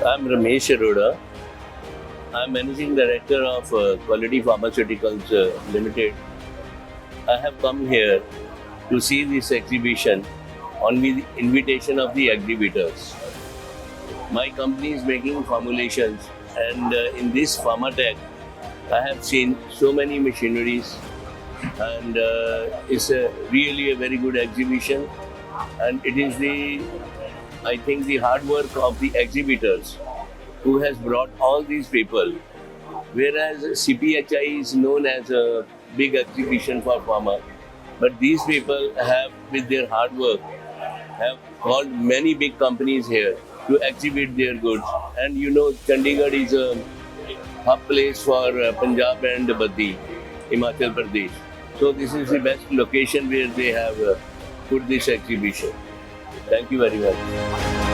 I'm Ramesh Arora. I'm Managing Director of Quality Pharmaceuticals Ltd. I have come here to see this exhibition on the invitation of the exhibitors. My company is making formulations, and in this PharmaTech, I have seen so many machineries, and it's really a very good exhibition. And it is I think, the hard work of the exhibitors who has brought all these people. Whereas CPHI is known as a big exhibition for pharma, but these people have, with their hard work, have called many big companies here to exhibit their goods. And you know, Chandigarh is a hub place for Punjab and Himachal Pradesh. So this is the best location where they have put this exhibition. Thank you very much.